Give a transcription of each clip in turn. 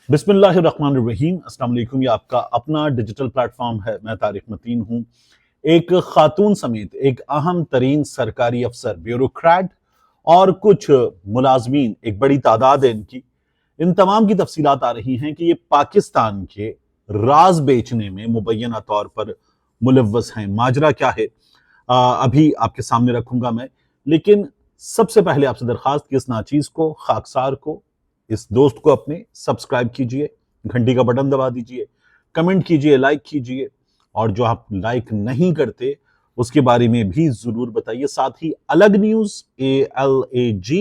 बिस्मिल्लाहिर्रहमानिर्रहीम। अस्सलाम वालेकुम। ये आपका अपना डिजिटल प्लेटफॉर्म है। मैं तारिक मतीन हूँ। एक खातून समेत एक अहम तरीन सरकारी अफसर, ब्यूरोक्रेट और कुछ मुलाजमीन, एक बड़ी तादाद है इनकी, इन तमाम की तफसीलात आ रही हैं कि ये पाकिस्तान के राज बेचने में मुबैना तौर पर मुलव्वस हैं। माजरा क्या है अभी आपके सामने रखूंगा मैं, लेकिन सबसे पहले आपसे दरखास्त कि इस नाचीज को, खाकसार को, इस दोस्त को अपने सब्सक्राइब कीजिए, घंटी का बटन दबा दीजिए, कमेंट कीजिए, लाइक कीजिए, और जो आप लाइक नहीं करते उसके बारे में भी जरूर बताइए। साथ ही अलग न्यूज ALAG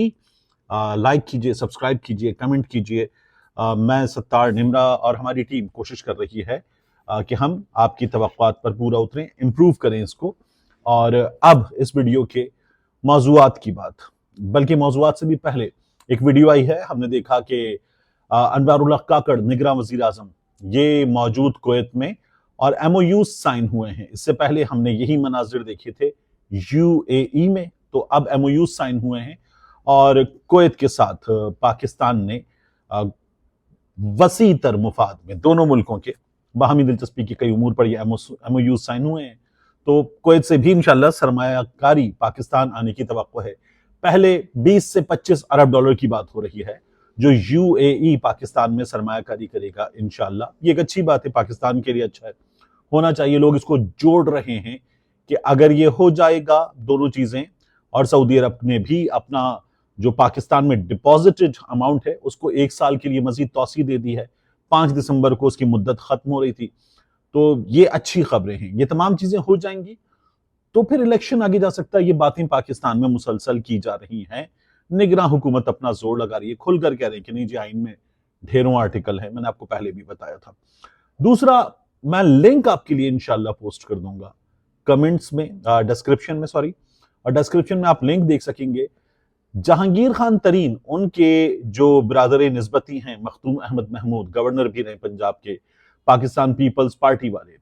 लाइक कीजिए, सब्सक्राइब कीजिए, कमेंट कीजिए। मैं सत्तार निमरा और हमारी टीम कोशिश कर रही है कि हम आपकी तवक्कुआत पर पूरा उतरें, इम्प्रूव करें इसको। और अब इस वीडियो के मौजूआत की बात, बल्कि मौजूआत से भी पहले एक वीडियो आई है। हमने देखा कि अनवारुल्लाह काकड़ निगरान वजीर आजम ये मौजूद कुवैत में और MOU साइन हुए हैं। इससे पहले हमने यही मनाजिर देखे थे UAE में, तो अब MOU साइन हुए हैं और कुवैत के साथ पाकिस्तान ने वसी तर मुफाद में दोनों मुल्कों के बाहमी दिलचस्पी की कई उमूर पर ये MOU साइन हुए हैं। तो कुवैत से भी इंशाल्लाह सरमायाकारी पाकिस्तान आने की तवक्को है। पहले 20 से 25 अरब डॉलर की बात हो रही है जो UAE पाकिस्तान में सरमायाकारी करेगा इंशाल्लाह। ये एक अच्छी बात है, पाकिस्तान के लिए अच्छा है, होना चाहिए। लोग इसको जोड़ रहे हैं कि अगर ये हो जाएगा दोनों चीजें, और सऊदी अरब ने भी अपना जो पाकिस्तान में डिपॉजिटेड अमाउंट है उसको 1 साल के लिए मजीद तौसी दे दी है। 5 दिसंबर को उसकी मुद्दत खत्म हो रही थी। तो ये अच्छी खबरें हैं। ये तमाम चीजें हो जाएंगी तो फिर इलेक्शन आगे जा सकता है। ये बातें पाकिस्तान में मुसलसल की जा रही हैं। निगरान हुकूमत अपना जोर लगा रही है, खुलकर कह रहे हैं कि नहीं जी, आइन में ढेरों आर्टिकल है। मैंने आपको पहले भी बताया था। दूसरा, मैं लिंक आपके लिए इंशाल्लाह पोस्ट कर दूंगा कमेंट्स में, डिस्क्रिप्शन में, सॉरी, और डिस्क्रिप्शन में आप लिंक देख सकेंगे। जहांगीर खान तरीन, उनके जो ब्रादर निस्बती हैं मखदूम अहमद महमूद, गवर्नर भी रहे पंजाब के, पाकिस्तान पीपल्स पार्टी वाले,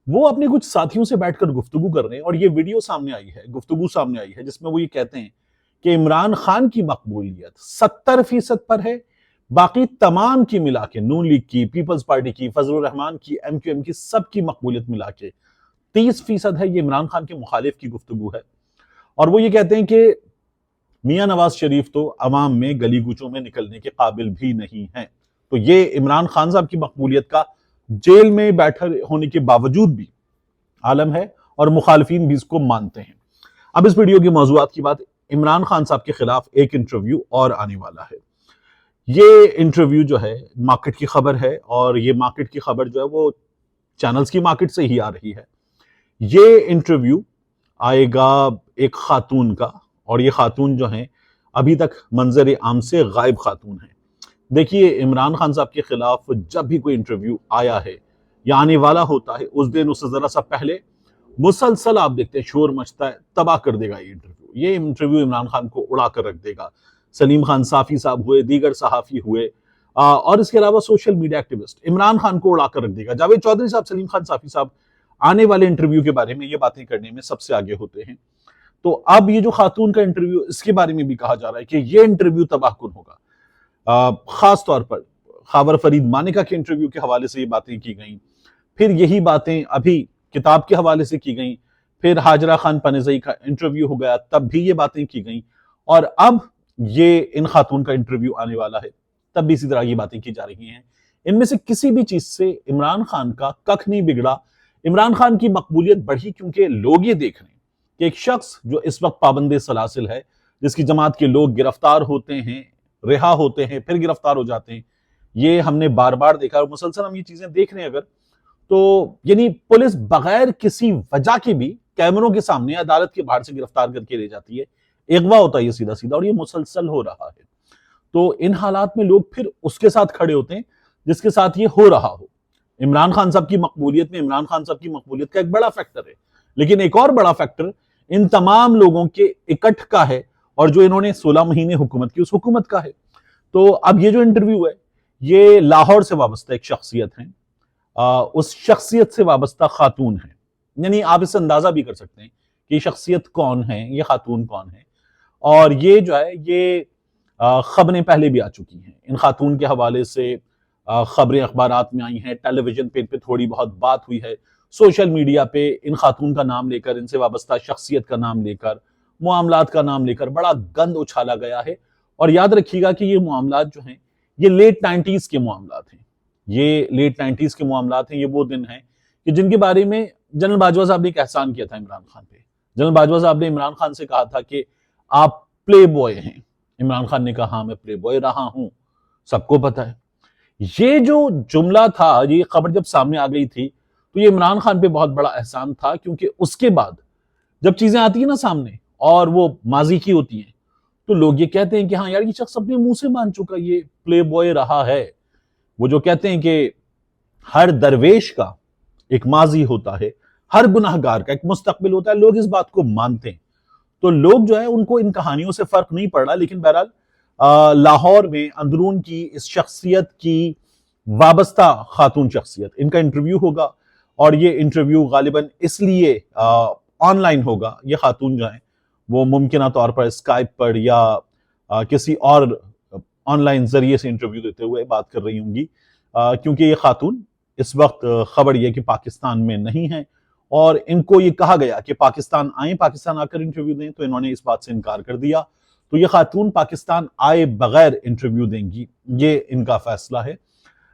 वो अपने कुछ साथियों से बैठकर गुफ्तगू कर रहे हैं और ये वीडियो सामने आई है, गुफ्तगू सामने आई है, जिसमें वो ये कहते हैं कि इमरान खान की मकबूलियत 70% पर है, बाकी तमाम की मिला के, नून लीग की, पीपल्स पार्टी की, फजलुर रहमान की, MQM की, सबकी मकबूलियत मिला के 30% है। ये इमरान खान के मुखालिफ की गुफ्तगू है। और वो ये कहते हैं कि मियां नवाज शरीफ तो अवाम में गली गुचों में निकलने के काबिल भी नहीं है। तो ये इमरान खान साहब की मकबूलियत का जेल में बैठे होने के बावजूद भी आलम है और मुखालिफिन भी इसको मानते हैं। अब इस वीडियो की मौजूआत की बात, इमरान खान साहब के खिलाफ एक इंटरव्यू और आने वाला है। ये इंटरव्यू जो है मार्केट की खबर है, और ये मार्केट की खबर जो है वो चैनल्स की मार्केट से ही आ रही है। ये इंटरव्यू आएगा एक खातून का, और ये खातून जो है अभी तक मंजर आम से गायब खातून है। देखिए, इमरान खान साहब के खिलाफ जब भी कोई इंटरव्यू आया है या आने वाला होता है, उस दिन उससे जरा सा पहले मुसलसल आप देखते हैं शोर मचता है, तबाह कर देगा ये इंटरव्यू इमरान खान को उड़ा कर रख देगा। सलीम खान साफी साहब हुए, दीगर सहाफी हुए, और इसके अलावा social media activist Imran Khan को उड़ा कर रख देगा। जावेद चौधरी साहब, सलीम खान साफी साहब आने वाले इंटरव्यू के बारे में ये बातें करने में सबसे आगे होते हैं। तो अब ये जो खातून का इंटरव्यू, इसके बारे में भी कहा जा रहा है कि ये इंटरव्यू तबाहकुन होगा। खास तौर पर खावर फरीद मानिका के इंटरव्यू के हवाले से ये बातें की गई, फिर यही बातें अभी किताब के हवाले से की गई, फिर हाजरा खान पनेजई का इंटरव्यू हो गया, तब भी ये बातें की गई, और अब ये इन खातून का इंटरव्यू आने वाला है, तब भी इसी तरह की बातें की जा रही हैं। इनमें से किसी भी चीज से इमरान खान का कख नहीं बिगड़ा। इमरान खान की मकबूलियत बढ़ी क्योंकि लोग ये देख रहे हैं कि एक शख्स जो इस वक्त पाबंदे सलासिल है, जिसकी जमात के लोग गिरफ्तार होते हैं, रिहा होते हैं, फिर गिरफ्तार हो जाते हैं, ये हमने बार बार देखा और मुसलसल हम ये चीजें देख रहे हैं। अगर तो यानी पुलिस बगैर किसी वजह के भी कैमरों के सामने अदालत के बाहर से गिरफ्तार करके ले जाती है, अगवा होता है ये सीधा सीधा, और ये मुसलसल हो रहा है। तो इन हालात में लोग फिर उसके साथ खड़े होते हैं जिसके साथ ये हो रहा हो। इमरान खान साहब की मकबूलियत में इमरान खान साहब की मकबूलियत का एक बड़ा फैक्टर है, लेकिन एक और बड़ा फैक्टर इन तमाम लोगों के इकट्ठ का है, और जो इन्होंने 16 महीने हुकूमत की, उस हुकूमत का है। तो अब ये जो इंटरव्यू है, ये लाहौर से वाबस्ता एक शख्सियत है, उस शख्सियत से वाबस्ता खातून है। यानी आप इससे अंदाजा भी कर सकते हैं कि ये शख्सियत कौन है, ये खातून कौन है। और ये जो है ये खबरें पहले भी आ चुकी हैं इन खातून के हवाले से। खबरें अखबारात में आई हैं, टेलीविजन पे थोड़ी बहुत बात हुई है, सोशल मीडिया पे इन खातून का नाम लेकर, इनसे वाबस्ता शख्सियत का नाम लेकर, मामलात का नाम लेकर बड़ा गंद उछाला गया है। और याद रखिएगा कि ये मामलात जो हैं ये लेट 90s के मामलात हैं, ये लेट 90s के मामलात हैं। ये वो दिन हैं कि जिनके बारे में जनरल बाजवा साहब ने एक एहसान किया था इमरान खान पे। जनरल बाजवा साहब ने इमरान खान से कहा था कि आप प्ले बॉय हैं। इमरान खान ने कहा हाँ मैं प्ले बॉय रहा हूं, सबको पता है। ये जो जुमला था, ये खबर जब सामने आ गई थी तो ये इमरान खान पे बहुत बड़ा एहसान था, क्योंकि उसके बाद जब चीजें आती है ना सामने और वो माजी की होती हैं, तो लोग ये कहते हैं कि हाँ यार ये शख्स अपने मुंह से मान चुका, ये प्ले बॉय रहा है। वो जो कहते हैं कि हर दरवेश का एक माजी होता है, हर गुनाहगार का एक मुस्तकबिल होता है, लोग इस बात को मानते हैं। तो लोग जो है उनको इन कहानियों से फर्क नहीं पड़ रहा। लेकिन बहरहाल लाहौर में अंदरून की इस शख्सियत की वाबस्ता खातून शख्सियत, इनका इंटरव्यू होगा और ये इंटरव्यू गालिबन इसलिए ऑनलाइन होगा। ये खातून जो है वो मुमकिन तौर पर स्काइप पर या किसी और ऑनलाइन जरिए से इंटरव्यू देते हुए बात कर रही होंगी, क्योंकि ये खातून इस वक्त खबर यह कि पाकिस्तान में नहीं है और इनको ये कहा गया कि पाकिस्तान आए, पाकिस्तान आकर इंटरव्यू दें, तो इन्होंने इस बात से इनकार कर दिया। तो ये खातून पाकिस्तान आए बगैर इंटरव्यू देंगी, ये इनका फैसला है।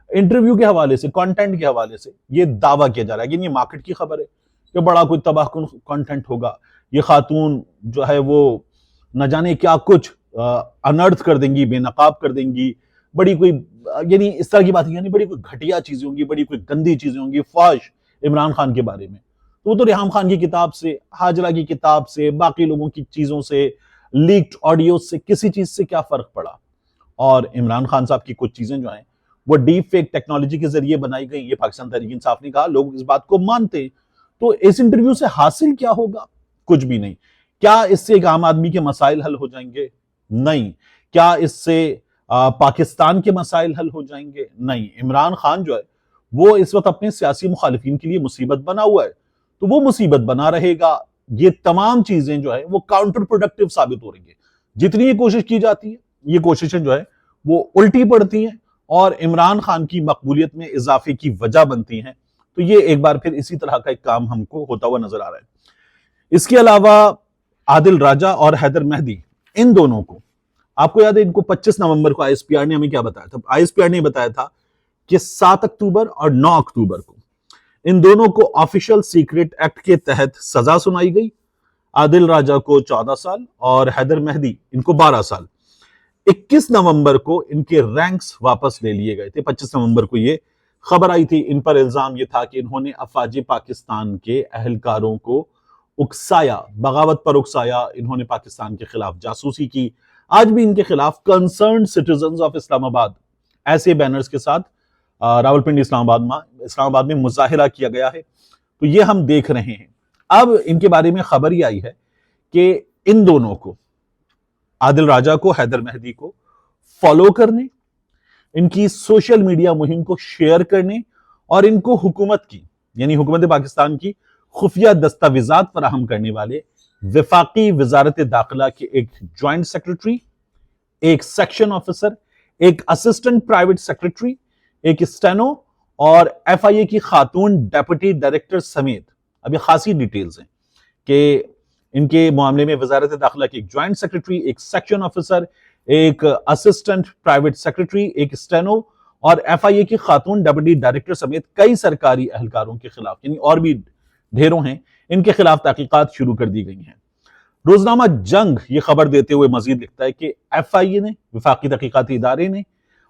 इंटरव्यू के हवाले से, कंटेंट के हवाले से ये दावा किया जा रहा है कि ये मार्केट की खबर है कि बड़ा कोई तबाहकुन कंटेंट होगा, ये खातून जो है वो न जाने क्या कुछ अनर्थ कर देंगी, बेनकाब कर देंगी, बड़ी कोई यानी इस तरह की बातें, यानी बड़ी कोई घटिया चीजें होंगी, बड़ी कोई गंदी चीजें होंगी, फाश इमरान खान के बारे में। तो वो तो रेहाम खान की किताब से, हाजरा की किताब से, बाकी लोगों की चीजों से, लीक्ड ऑडियो से, किसी चीज से क्या फर्क पड़ा। और इमरान खान साहब की कुछ चीजें जो हैं वो डीप फेक टेक्नोलॉजी के जरिए बनाई गई। ये पाकिस्तान तहरीक इंसाफ ने कहा, लोग इस बात को मानते हैं। तो इस इंटरव्यू से हासिल क्या होगा? कुछ भी नहीं। क्या इससे एक आम आदमी के मसाइल हल हो जाएंगे? नहीं। क्या इससे पाकिस्तान के मसाइल हल हो जाएंगे? नहीं। इमरान खान जो है वो इस वक्त अपने सियासी मुखालिफिन के लिए मुसीबत बना हुआ है, तो वो मुसीबत बना रहेगा। ये तमाम चीजें जो है वो काउंटर प्रोडक्टिव साबित हो रही है। जितनी ये कोशिश की जाती है, ये कोशिशें जो है वो उल्टी पड़ती हैं और इमरान खान की मकबूलियत में इजाफे की वजह बनती हैं। तो ये एक बार फिर इसी तरह का एक काम हमको होता हुआ नजर आ रहा है। इसके अलावा आदिल राजा और हैदर मेहदी, इन दोनों को, आपको याद है इनको 25 नवंबर को आईएसपीआर ने हमें क्या बताया था? आईएसपीआर ने बताया था कि 7 अक्टूबर और 9 अक्टूबर को इन दोनों को ऑफिशियल सीक्रेट एक्ट के तहत सजा सुनाई गई। आदिल राजा को 14 साल और हैदर मेहदी इनको 12 साल। 21 नवंबर को इनके रैंक्स वापस ले लिए गए थे। 25 नवंबर को ये खबर आई थी। इन पर इल्जाम ये था कि इन्होंने अफवाज पाकिस्तान के अहलकारों को उकसाया, बगावत पर उकसाया, इन्होंने पाकिस्तान के खिलाफ जासूसी की। आज भी इनके खिलाफ कंसर्न सिटीजन्स ऑफ इस्लामाबाद ऐसे बैनर्स के साथ रावलपिंडी इस्लामाबाद में मुजाहिरा किया गया है। तो ये हम देख रहे हैं। अब इनके बारे में खबर ही आई है कि इन दोनों को, आदिल राजा को, हैदर मेहदी को फॉलो करने, इनकी सोशल मीडिया मुहिम को शेयर करने और इनको हुकूमत की, यानी हुकूमत पाकिस्तान की खुफिया दस्तावेजात फराहम करने वाले विफाकी वजारत दाखिला के एक ज्वाइंट सेक्रेटरी, एक सेक्शन ऑफिसर, एक असिस्टेंट प्राइवेट सेक्रेटरी, एक स्टेनो और एफआईए की खातून डेप्यूटी डायरेक्टर समेत, अभी खासी डिटेल्स हैं कि इनके मामले में वजारत दाखिला के एक ज्वाइंट सेक्रेटरी, एक सेक्शन ऑफिसर, एक असिस्टेंट प्राइवेट सेक्रेटरी, एक स्टेनो और एफआईए की खातून डेप्यूटी डायरेक्टर समेत कई सरकारी अहलकारों के खिलाफ, यानी और भी ढेरों हैं, इनके खिलाफ तहकीकात शुरू कर दी गई हैं। रोजनामा जंग ये खबर देते हुए मजीद लिखता है कि एफआईए ने, विफाकी तहकीकाती इदारे ने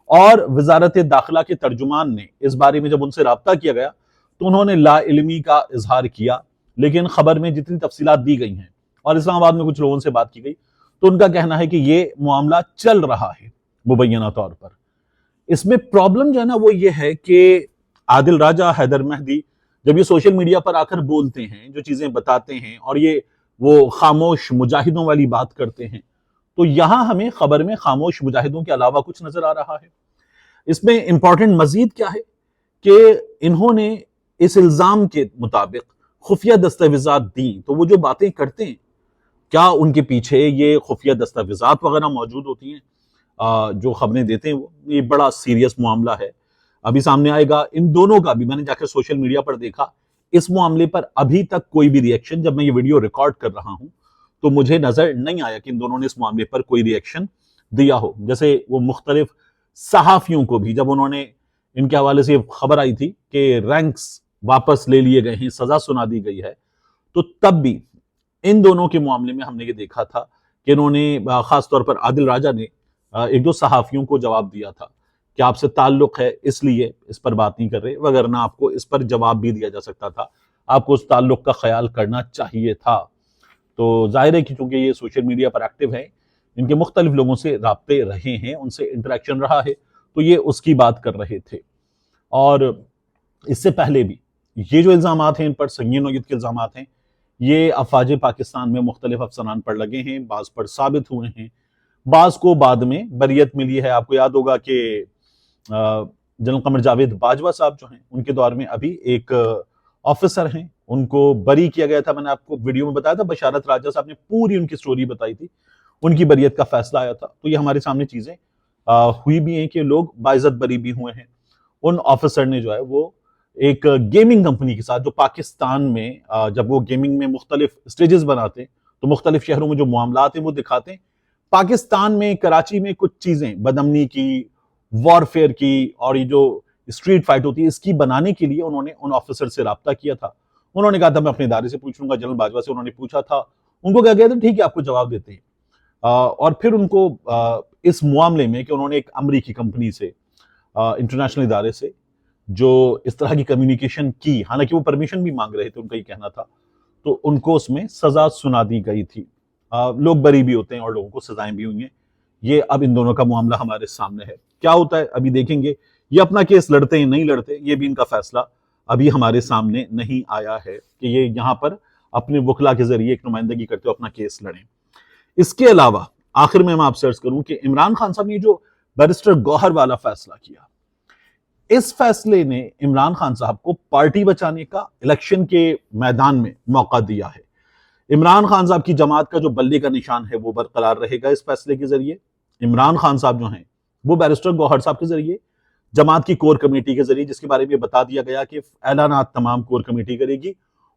और वजारत दाखिला के तर्जुमान ने इस बारे में जब उनसे रब्ता किया गया तो उन्होंने लाइल्मी का इजहार किया। लेकिन खबर में जितनी तफसीलात दी गई हैं और इस्लामाबाद में कुछ लोगों से बात की गई तो उनका कहना है कि ये मामला चल रहा है मुबैना तौर पर। इसमें प्रॉब्लम जो है ना वो ये है कि आदिल राजा, हैदर मेहदी जब ये सोशल मीडिया पर आकर बोलते हैं, जो चीजें बताते हैं और ये वो खामोश मुजाहिदों वाली बात करते हैं, तो यहां हमें खबर में खामोश मुजाहिदों के अलावा कुछ नजर आ रहा है। इसमें इंपॉर्टेंट मजीद क्या है कि इन्होंने इस इल्जाम के मुताबिक खुफिया दस्तावेजात दी। तो वो जो बातें करते हैं, क्या उनके पीछे ये खुफिया दस्तावेजात वगैरह मौजूद होती हैं जो खबरें देते हैं? वो ये बड़ा सीरियस मामला है। अभी सामने आएगा। इन दोनों का भी मैंने जाकर सोशल मीडिया पर देखा, इस मामले पर अभी तक कोई भी रिएक्शन, जब मैं ये वीडियो रिकॉर्ड कर रहा हूं तो मुझे नजर नहीं आया कि इन दोनों ने इस मामले पर कोई रिएक्शन दिया हो। जैसे वो मुख्तलिफ सहाफियों को भी, जब उन्होंने, इनके हवाले से खबर आई थी कि रैंक्स वापस ले लिए गए हैं, सजा सुना दी गई है, तो तब भी इन दोनों के मामले में हमने ये देखा था कि इन्होंने, खासतौर पर आदिल राजा ने एक दो सहाफियों को जवाब दिया था कि आपसे ताल्लुक है इसलिए इस पर बात नहीं कर रहे, वगरना आपको इस पर जवाब भी दिया जा सकता था, आपको उस ताल्लुक का ख्याल करना चाहिए था। तो जाहिर है कि चूंकि ये सोशल मीडिया पर एक्टिव है, इनके मुख्तलिफ लोगों से राब्ते रहे हैं, उनसे इंटरेक्शन रहा है, तो ये उसकी बात कर रहे थे। और इससे पहले भी ये जो इल्ज़ाम हैं, इन पर संगीन नौयत के इल्ज़ाम हैं, ये अफवाज पाकिस्तान में मुख्तलिफ अफसरान पर लगे हैं, बाज़ पर साबित हुए हैं, बाज़ को बाद में बरियत मिली है। आपको याद होगा कि जनरल कमर जावेद बाजवा साहब जो हैं, उनके दौर में अभी एक ऑफिसर हैं, उनको बरी किया गया था। मैंने आपको वीडियो में बताया था, बशारत राजा साहब ने पूरी उनकी स्टोरी बताई थी, उनकी बरियत का फैसला आया था। तो ये हमारे सामने चीजें हुई भी हैं कि लोग बाइज्जत बरी भी हुए हैं। उन ऑफिसर ने जो है वो एक गेमिंग कंपनी के साथ, जो पाकिस्तान में जब वो गेमिंग में मुख्तलिफ स्टेजेस बनाते हैं तो मुख्तलिफ शहरों में जो मामलात हैं वो दिखाते हैं, पाकिस्तान में कराची में कुछ चीजें बदमनी की, वॉरफेयर की, और ये जो स्ट्रीट फाइट होती है इसकी बनाने के लिए उन्होंने उन ऑफिसर से रब्ता किया था। उन्होंने कहा था मैं अपने इदारे से पूछ लूंगा, जनरल बाजवा से उन्होंने पूछा था, उनको क्या गया था, ठीक है आपको जवाब देते हैं। और फिर उनको इस मामले में कि उन्होंने एक अमरीकी कंपनी से, इंटरनेशनल इदारे से, जो इस तरह की कम्युनिकेशन की, हालांकि वो परमिशन भी मांग रहे थे, उनका ही कहना था, तो उनको उसमें सजा सुना दी गई थी। लोग बरी भी होते हैं और लोगों को सजाएं भी हुई हैं। ये अब इन दोनों का मामला हमारे सामने है, क्या होता है अभी देखेंगे। ये अपना केस लड़ते हैं नहीं लड़ते, ये भी इनका फैसला अभी हमारे सामने नहीं आया है कि ये यहां पर अपने वकला के जरिए एक नुमाइंदगी करते हुए अपना केस लड़ें। इसके अलावा आखिर में मैं आपसे अर्ज करूं कि इमरान खान साहब ने जो बैरिस्टर गौहर वाला फैसला किया, इस फैसले ने इमरान खान साहब को पार्टी बचाने का, इलेक्शन के मैदान में मौका दिया है। इमरान खान साहब की जमात का जो बल्ले का निशान है वो बरकरार रहेगा इस फैसले के जरिए। इमरान खान साहब जो हैं वो बैरिस्टर गौहर साहब के जरिए, जमात की कोर कमेटी के जरिए, जिसके बारे में बता दिया गया कि ऐलानात तमाम कोर कमेटी करेगी,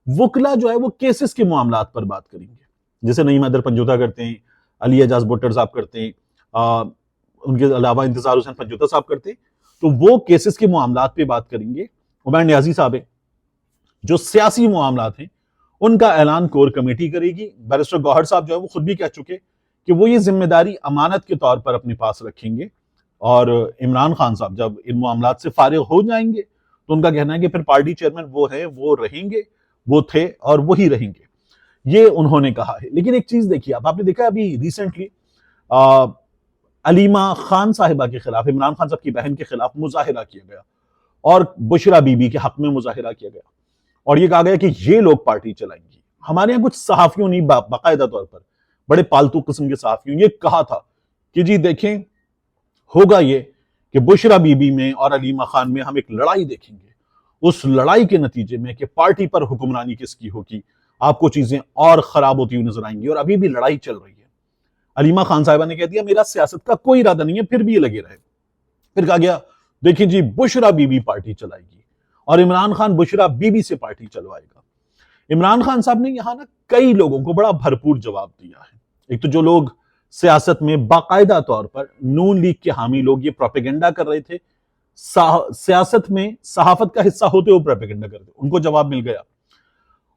वकला जो है वो केसेस के मामलात पर बात करेंगे, जैसे नईम हैदर पंजोता करते हैं, अली एजाज भुट्टर साहब करते हैं, उनके अलावा इंतजार हुसैन पंजोता साहब करते हैं, तो वो केसेस के मामलात पे बात करेंगे। उमर न्याजी साहब है, जो सियासी मामलात हैं उनका ऐलान कोर कमेटी करेगी। बैरिस्टर गौहर साहब जो है वो खुद भी कह चुके कि वो ये जिम्मेदारी अमानत के तौर पर अपने पास रखेंगे, और इमरान खान साहब जब इन मामलात से फारिग हो जाएंगे तो उनका कहना है कि फिर पार्टी चेयरमैन वो है, वो रहेंगे, वो थे और वही रहेंगे, ये उन्होंने कहा है। लेकिन एक चीज देखिए, आपने देखा अभी रिसेंटली अलीमा खान साहिबा के खिलाफ, इमरान खान साहब की बहन के खिलाफ मुजाहिरा किया गया, और बुशरा बीबी के हक में मुजाहिरा किया गया, और ये कहा गया कि ये लोग पार्टी चलाएंगी। हमारे यहाँ कुछ सहाफियों ने बाकायदा तौर पर, बड़े पालतू किस्म के सहाफियों ने कहा था कि जी देखें, होगा ये कि बुशरा बीबी में और अलीमा खान में हम एक लड़ाई देखेंगे, उस लड़ाई के नतीजे में कि पार्टी पर हुक्मरानी किसकी होगी, आपको चीजें और खराब होती हुई नजर आएंगी, और अभी भी लड़ाई चल रही है। अलीमा खान साहिबा ने कह दिया मेरा सियासत का कोई इरादा नहीं है, फिर भी ये लगे रहे। फिर कहा गया देखिए जी बुशरा बीबी पार्टी चलाएगी और इमरान खान बुशरा बीबी से पार्टी चलवाएगा। इमरान खान साहब ने यहां ना कई लोगों को बड़ा भरपूर जवाब दिया है। एक तो जो लोग सियासत में बाकायदा तौर पर नून लीग के हामी लोग ये प्रोपेगेंडा कर रहे थे, सियासत में सहाफत का हिस्सा होते हुए प्रोपेगेंडा करते, उनको जवाब मिल गया।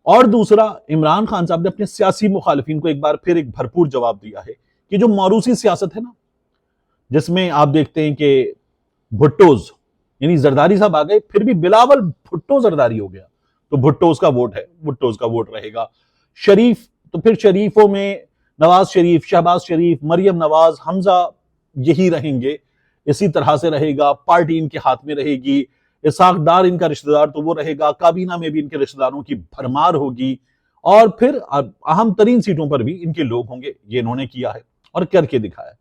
और दूसरा, इमरान खान साहब ने अपने सियासी मुखालिफिन को एक बार फिर एक भरपूर जवाब दिया है कि जो मौरूसी सियासत है ना, जिसमें आप देखते हैं कि भुट्टोज यानी जरदारी साहब आ गए, फिर भी बिलावल भुट्टो जरदारी हो गया, तो भुट्टोज का वोट है, भुट्टोज का वोट रहेगा। शरीफ, तो फिर शरीफों में नवाज शरीफ, शहबाज शरीफ, मरियम नवाज, हमजा, यही रहेंगे, इसी तरह से रहेगा। पार्टी इनके हाथ में रहेगी, इसहाक डार इनका रिश्तेदार तो वो रहेगा, काबीना में भी इनके रिश्तेदारों की भरमार होगी, और फिर अहम तरीन सीटों पर भी इनके लोग होंगे। ये इन्होंने किया है और करके दिखाया।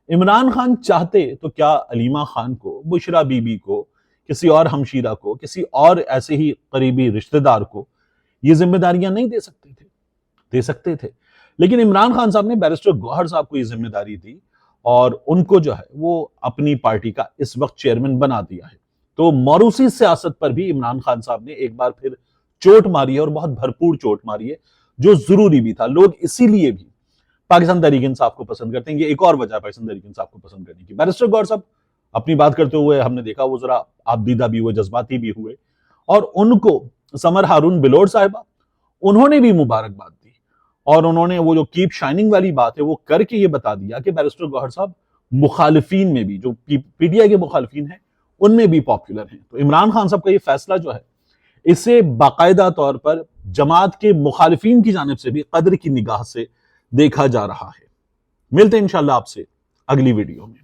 इमरान खान चाहते तो क्या अलीमा खान को, बुशरा बीबी को, किसी और हमशीरा को, किसी और ऐसे ही करीबी रिश्तेदार को ये जिम्मेदारियां नहीं दे सकते थे? दे सकते थे, लेकिन इमरान खान साहब ने बैरिस्टर गौहर साहब को ये जिम्मेदारी दी और उनको जो है वो अपनी पार्टी का इस वक्त चेयरमैन बना दिया है। तो मौरूसी सियासत पर भी इमरान खान साहब ने एक बार फिर चोट मारी है और बहुत भरपूर चोट मारी है, जो जरूरी भी था। लोग इसीलिए भी पाकिस्तान तहरीक इंसाफ को पसंद करते हैं। ये एक और वजह है पाकिस्तान तहरीक इंसाफ को पसंद करने की। बैरिस्टर गौहर साहब अपनी बात करते हुए हमने देखा वो जरा आबदीदा भी हुए, जज्बाती भी हुए, और उनको समर हारून बिलोर साहिबा, उन्होंने भी मुबारकबाद दी और उन्होंने वो जो कीप शाइनिंग वाली बात है वो करके ये बता दिया कि बैरिस्टर गौहर साहब मुखालिफिन में भी, जो पीटीआई के मुखालिफिन हैं उनमें भी पॉपुलर हैं। तो इमरान खान साहब का ये फैसला जो है, इसे बाकायदा तौर पर जमात के मुखालिफिन की जानिब से भी कदर की निगाह से देखा जा रहा है। मिलते हैं इंशाल्लाह आपसे अगली वीडियो में।